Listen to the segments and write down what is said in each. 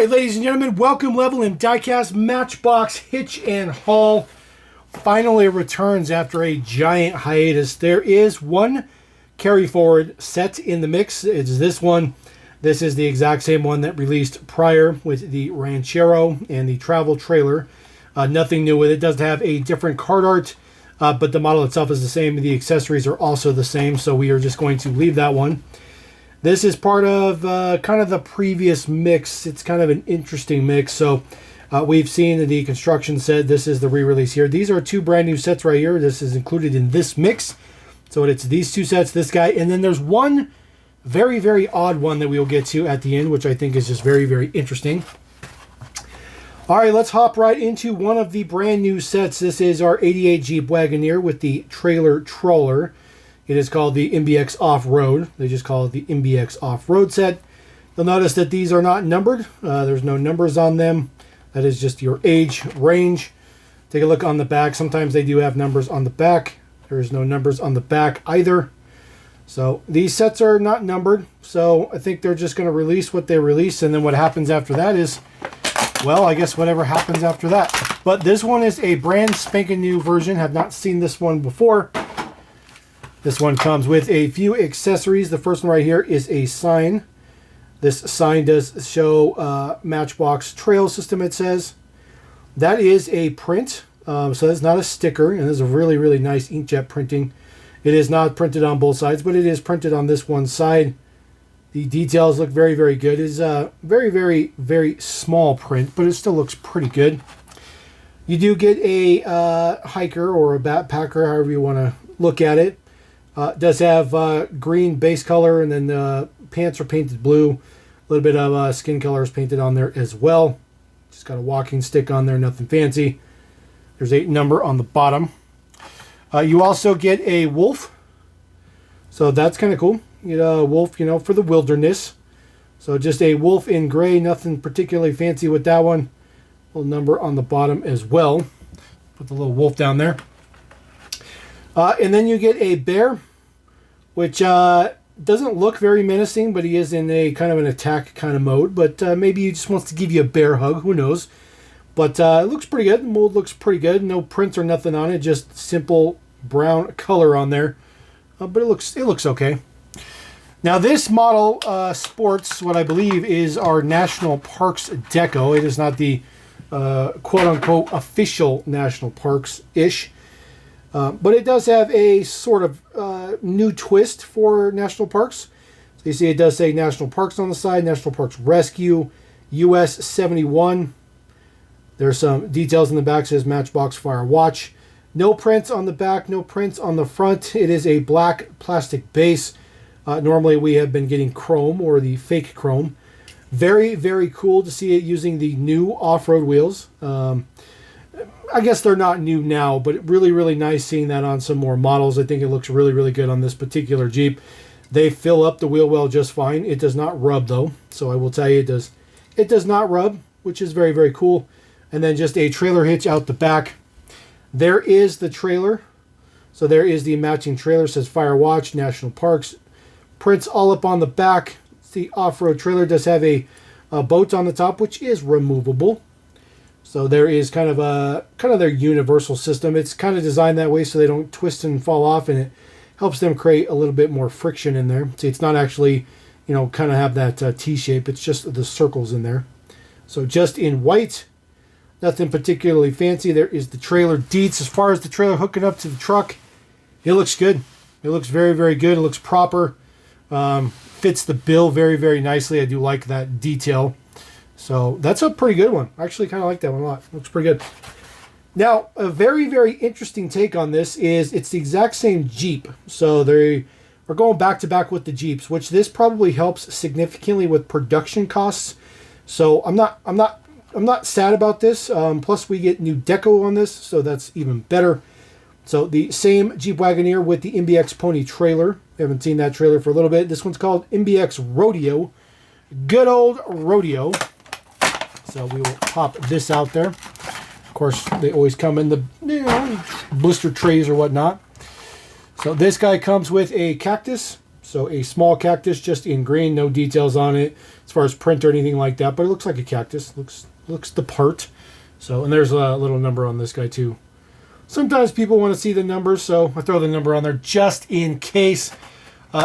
right, ladies and gentlemen, welcome Level and Diecast Matchbox Hitch and Haul finally returns after a giant hiatus. There is one carry forward set in the mix. It's this one. This is the exact same one that released prior with the Ranchero and the travel trailer. Nothing new with it. It does have a different card art, but the model itself is the same. The accessories are also the same, so we are just going to leave that one. This is part of kind of the previous mix. It's kind of an interesting mix. So we've seen the construction set. This is the re-release here. These are two brand new sets right here. This is included in this mix. So it's these two sets, this guy, and then there's one very, very odd one that we will get to at the end, which I think is just very, very interesting. All right, let's hop right into one of the brand new sets. This is our 88 Jeep Wagoneer with the trailer trawler. It is called the MBX OffRoad. They just call it the MBX OffRoad set. You'll notice that these are not numbered. There's no numbers on them. That is just your age range. Take a look on the back. Sometimes they do have numbers on the back. There is no numbers on the back either. So these sets are not numbered. So I think they're just going to release what they release. And then what happens after that is, well, I guess whatever happens after that. But this one is a brand spanking new version. Have not seen this one before. This one comes with a few accessories. The first one right here is a sign. This sign does show Matchbox trail system, it says. That is a print, so that's not a sticker, and this is a really, really nice inkjet printing. It is not printed on both sides, but it is printed on this one side. The details look very, very good. It is a very, very, very small print, but it still looks pretty good. You do get a hiker or a backpacker, however you want to look at it. It does have green base color, and then the pants are painted blue. A little bit of skin color is painted on there as well. Just got a walking stick on there, nothing fancy. There's a number on the bottom. You also get a wolf. So that's kind of cool. You get a wolf, you know, for the wilderness. So just a wolf in gray, nothing particularly fancy with that one. A little number on the bottom as well. Put the little wolf down there. And then you get a bear, which doesn't look very menacing, but he is in a kind of an attack kind of mode. But maybe he just wants to give you a bear hug. Who knows? But it looks pretty good. The mold looks pretty good. No prints or nothing on it. Just simple brown color on there. But it looks okay. Now this model sports what I believe is our National Parks deco. It is not the quote-unquote official National Parks-ish. But it does have a sort of new twist for national parks. So you see it does say National Parks on the side, National Parks Rescue, US 71. There's some details in the back, says Matchbox Fire Watch. No prints on the back, no prints on the front. It is a black plastic base. Normally we have been getting chrome or the fake chrome. Very, very cool to see it using the new off-road wheels. I guess they're not new now, but really, really nice seeing that on some more models. I think it looks really, really good on this particular Jeep. They fill up the wheel well just fine. It does not rub, though. So I will tell you, it does not rub, which is very, very cool. And then just a trailer hitch out the back. There is the trailer. So there is the matching trailer. It says Fire Watch, National Parks. Prints all up on the back. The off-road trailer does have a boat on the top, which is removable. So there is kind of their universal system. It's kind of designed that way so they don't twist and fall off, and it helps them create a little bit more friction in there. See, it's not actually, you know, kind of have that T shape. It's just the circles in there. So just in white, nothing particularly fancy. There is the trailer deets. As far as the trailer hooking up to the truck, it looks good. It looks very, very good. It looks proper. Fits the bill very, very nicely. I do like that detail. So that's a pretty good one. I actually kind of like that one a lot. Looks pretty good. Now, a very, very interesting take on this is it's the exact same Jeep. So they are going back to back with the Jeeps, which this probably helps significantly with production costs. So I'm not sad about this. Plus we get new deco on this, so that's even better. So the same Jeep Wagoneer with the MBX Pony trailer. We haven't seen that trailer for a little bit. This one's called MBX Rodeo. Good old Rodeo. So we will pop this out there. Of course, they always come in the blister trays or whatnot. So this guy comes with a cactus. So a small cactus, just in green, no details on it as far as print or anything like that, but it looks like a cactus. Looks the part. So, and there's a little number on this guy too. Sometimes people want to see the numbers, so I throw the number on there just in case.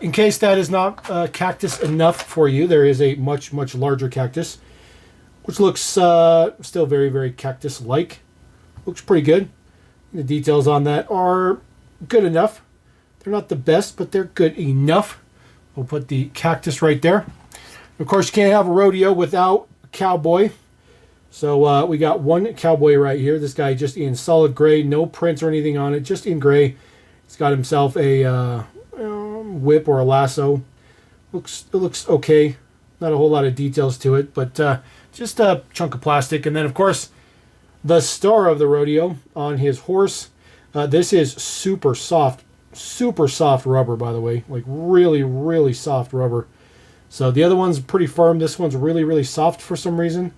In case that is not cactus enough for you, there is a much, much larger cactus, which looks still very, very cactus-like. Looks pretty good. The details on that are good enough. They're not the best, but they're good enough. We'll put the cactus right there. Of course, you can't have a rodeo without a cowboy. So we got one cowboy right here. This guy just in solid gray, no prints or anything on it, just in gray. He's got himself a whip or a lasso. It looks okay. Not a whole lot of details to it, but just a chunk of plastic. And then, of course, the star of the rodeo on his horse. This is super soft rubber, by the way. Like really, really soft rubber. So the other one's pretty firm. This one's really, really soft for some reason.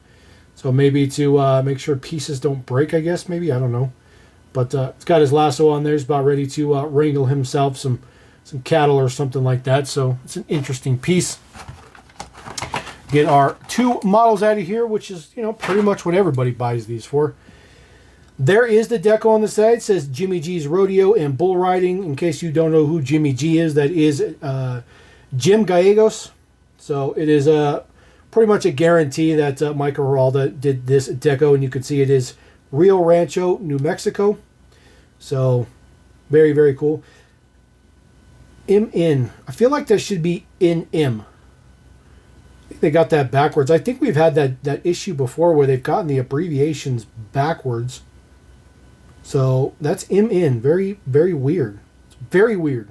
So maybe to make sure pieces don't break, I guess, maybe. I don't know. But it's got his lasso on there. He's about ready to wrangle himself some cattle or something like that. So it's an interesting piece. Get our two models out of here, which is, you know, pretty much what everybody buys these for. There is the deco on the side. It says Jimmy G's Rodeo and Bull Riding. In case you don't know who Jimmy G is, that is Jim Gallegos. So it is pretty much a guarantee that Mike Geralda did this deco, and you can see it is Rio Rancho, New Mexico. So very, very cool. I feel like that should be I think they got that backwards. I think we've had that issue before where they've gotten the abbreviations backwards. So that's very, very weird. It's very weird.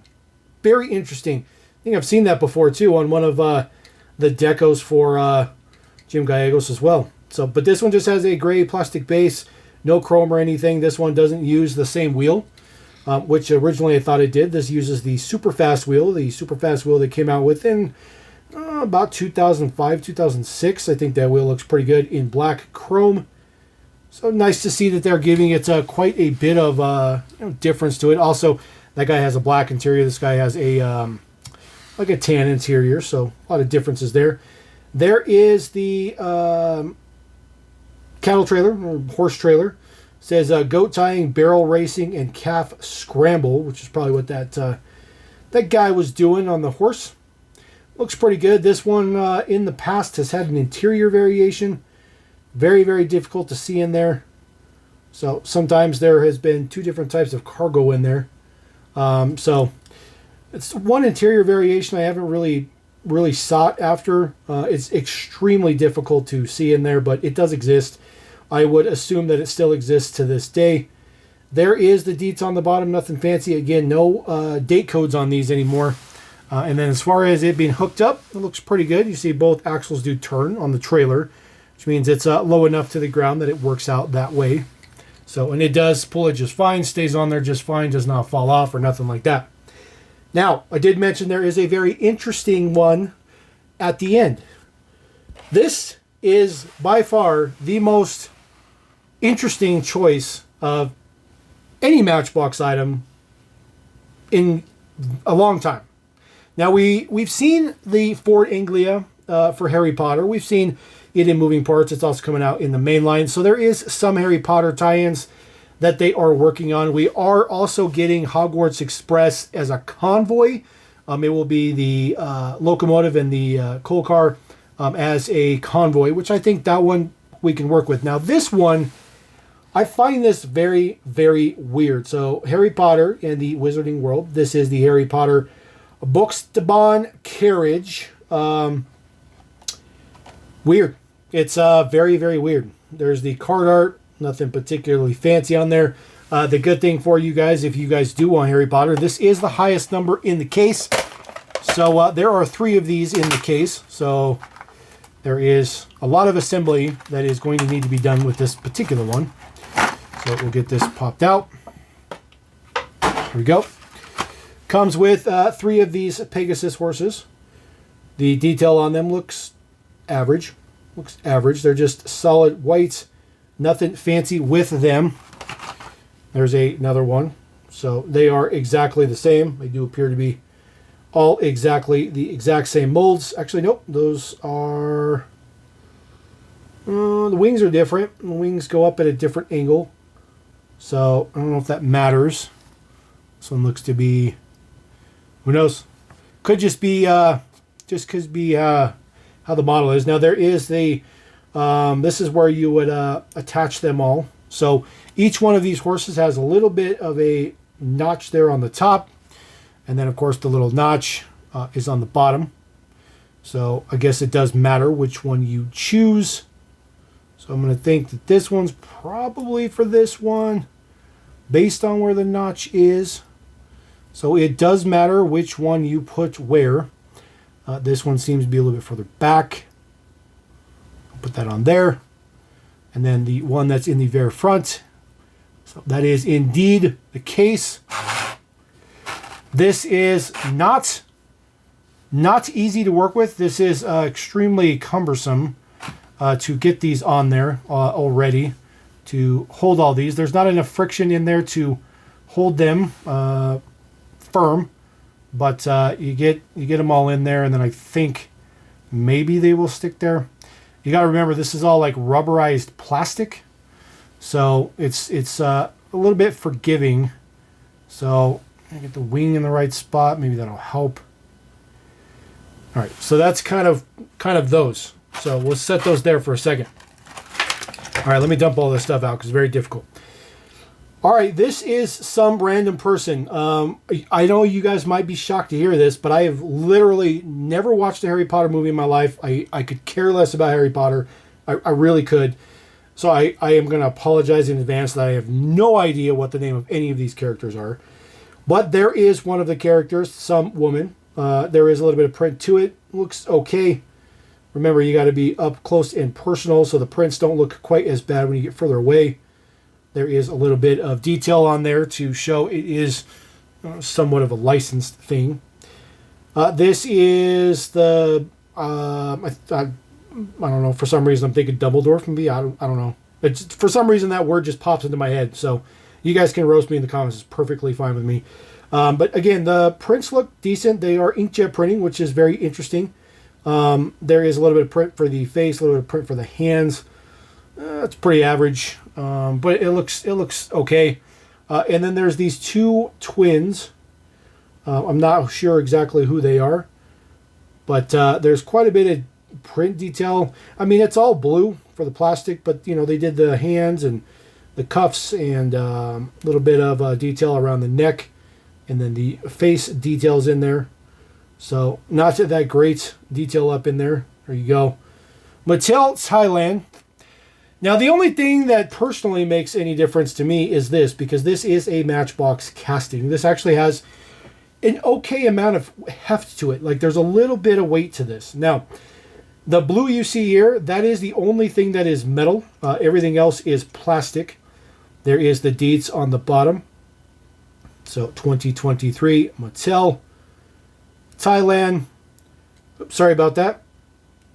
Very interesting. I think I've seen that before too on one of the decos for Jim Gallegos as well. So, but this one just has a gray plastic base, no chrome or anything. This one doesn't use the same wheel, which originally I thought it did. This uses the super fast wheel, that came out within about 2005, 2006. I think that wheel looks pretty good in black chrome. So nice to see that they're giving it quite a bit of difference to it. Also, that guy has a black interior. This guy has a like a tan interior. So a lot of differences there. There is the cattle trailer or horse trailer. It says goat tying, barrel racing, and calf scramble, which is probably what that guy was doing on the horse. Looks pretty good. This one in the past has had an interior variation. Very, very difficult to see in there. So sometimes there has been two different types of cargo in there. So it's one interior variation I haven't really sought after. It's extremely difficult to see in there, but it does exist. I would assume that it still exists to this day. There is the deets on the bottom, nothing fancy. Again, no date codes on these anymore. And then as far as it being hooked up, it looks pretty good. You see both axles do turn on the trailer, which means it's low enough to the ground that it works out that way. So, and it does pull it just fine, stays on there just fine, does not fall off or nothing like that. Now, I did mention there is a very interesting one at the end. This is by far the most interesting choice of any Matchbox item in a long time. Now, we've seen the Ford Anglia for Harry Potter. We've seen it in moving parts. It's also coming out in the main line. So there is some Harry Potter tie-ins that they are working on. We are also getting Hogwarts Express as a convoy. It will be the locomotive and the coal car as a convoy, which I think that one we can work with. Now, this one, I find this very, very weird. So Harry Potter and the Wizarding World. This is the Harry Potter Buxton carriage. Weird. It's very, very weird. There's the card art. Nothing particularly fancy on there. The good thing for you guys, if you guys do want Harry Potter, this is the highest number in the case. So there are 3 of these in the case. So there is a lot of assembly that is going to need to be done with this particular one. So we'll get this popped out. Here we go. Comes with 3 of these Pegasus horses. The detail on them looks average. They're just solid whites. Nothing fancy with them. There's another one. So they are exactly the same. They do appear to be all exactly the exact same molds. Actually, nope, those are... the wings are different. The wings go up at a different angle. So, I don't know if that matters. This one looks to be... Who knows? Could just be... how the model is. Now, there is the... this is where you would attach them all. So, each one of these horses has a little bit of a notch there on the top. And then, of course, the little notch is on the bottom. So, I guess it does matter which one you choose. So, I'm going to think that this one's probably for this one, based on where the notch is. So, it does matter which one you put where. This one seems to be a little bit further back. I'll put that on there. And then the one that's in the very front. So, that is indeed the case. This is not easy to work with. This is extremely cumbersome to get these on there already, to hold all these. There's not enough friction in there to hold them firm, but you get them all in there, and then I think maybe they will stick there. You got to remember, this is all like rubberized plastic, so it's a little bit forgiving. So I get the wing in the right spot. Maybe that'll help. All right, so that's kind of those. So we'll set those there for a second. All right, let me dump all this stuff out because it's very difficult. All right, this is some random person. I know you guys might be shocked to hear this, but I have literally never watched a Harry Potter movie in my life. I could care less about Harry Potter. I really could. So I am going to apologize in advance that I have no idea what the name of any of these characters are. But there is one of the characters, some woman. There is a little bit of print to it. Looks okay. Remember, you got to be up close and personal, so the prints don't look quite as bad when you get further away. There is a little bit of detail on there to show it is somewhat of a licensed thing. This is the... I don't know. For some reason, I'm thinking Dumbledore from I don't know. For some reason, that word just pops into my head. So you guys can roast me in the comments. It's perfectly fine with me. But again, the prints look decent. They are inkjet printing, which is very interesting. There is a little bit of print for the face, a little bit of print for the hands. It's pretty average, but it looks okay. And then there's these two twins. I'm not sure exactly who they are, but there's quite a bit of print detail. I mean, it's all blue for the plastic, but you know, they did the hands and the cuffs and a little bit of detail around the neck, and then the face details in there. So not that great detail up in there. There you go. Mattel Thailand. Now the only thing that personally makes any difference to me is this, because this is a Matchbox casting. This actually has an okay amount of heft to it. Like there's a little bit of weight to this. Now the blue you see here, that is the only thing that is metal. Everything else is plastic. There is the deets on the bottom. So 2023 Mattel Thailand. Oops, sorry about that.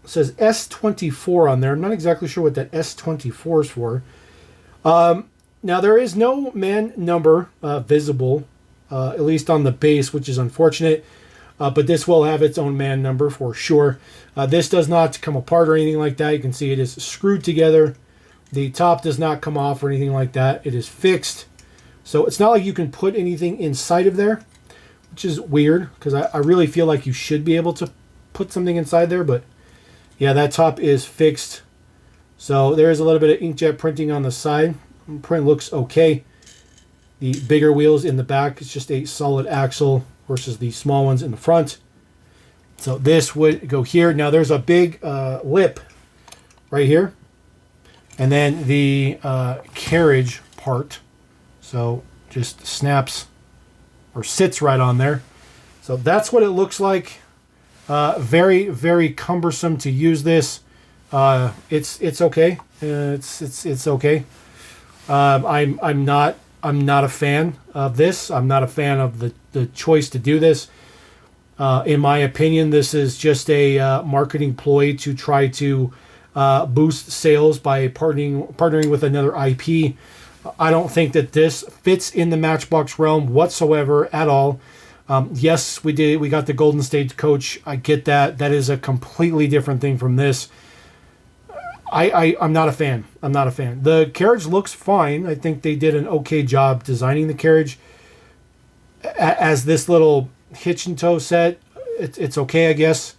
It says S24 on there. I'm not exactly sure what that S24 is for. Now there is no man number visible, at least on the base, which is unfortunate. But this will have its own man number for sure. This does not come apart or anything like that. You can see it is screwed together. The top does not come off or anything like that. It is fixed. So it's not like you can put anything inside of there, which is weird because I really feel like you should be able to put something inside there. But yeah, that top is fixed. So there is a little bit of inkjet printing on the side. Print looks okay. The bigger wheels in the back, it's just a solid axle versus the small ones in the front. So this would go here. Now there's a big lip right here. And then the carriage part. So just snaps or sits right on there. So that's what it looks like. Very, very cumbersome to use this. It's okay. It's okay. I'm not a fan of this. I'm not a fan of the choice to do this. In my opinion, this is just a marketing ploy to try to boost sales by partnering with another IP. I don't think that this fits in the Matchbox realm whatsoever at all. Yes, we got the Golden State Coach. I get that. That is a completely different thing from this. I'm not a fan. I'm not a fan. The carriage looks fine. I think they did an okay job designing the carriage. As this little hitch and tow set, it's okay, I guess.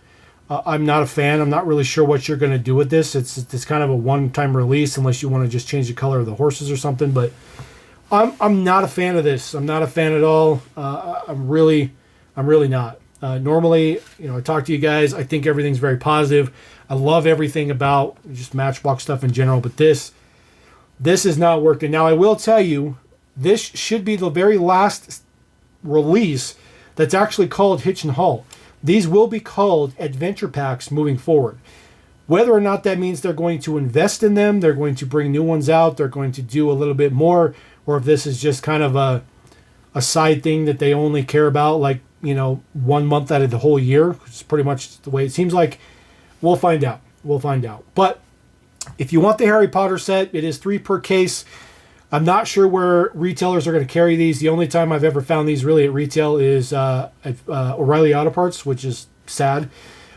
I'm not a fan. I'm not really sure what you're going to do with this. It's kind of a one-time release unless you want to just change the color of the horses or something. But I'm not a fan of this. I'm not a fan at all. I'm really not. Normally, I talk to you guys. I think everything's very positive. I love everything about just Matchbox stuff in general. But this is not working. Now, I will tell you, this should be the very last release that's actually called Hitch and Haul. These will be called adventure packs moving forward. Whether or not that means they're going to invest in them, they're going to bring new ones out, they're going to do a little bit more, or if this is just kind of a side thing that they only care about, like, 1 month out of the whole year, which is pretty much the way it seems like. We'll find out. We'll find out. But if you want the Harry Potter set, it is 3 per case. I'm not sure where retailers are going to carry these. The only time I've ever found these really at retail is at O'Reilly Auto Parts, which is sad.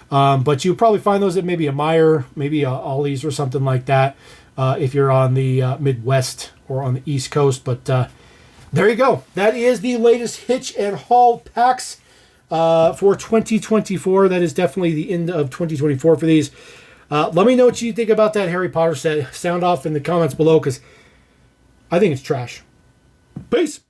But you probably find those at maybe a Meijer, maybe a Ollie's or something like that if you're on the Midwest or on the East Coast. But there you go. That is the latest Hitch and Haul packs for 2024. That is definitely the end of 2024 for these. Let me know what you think about that Harry Potter set. Sound off in the comments below because I think it's trash. Peace.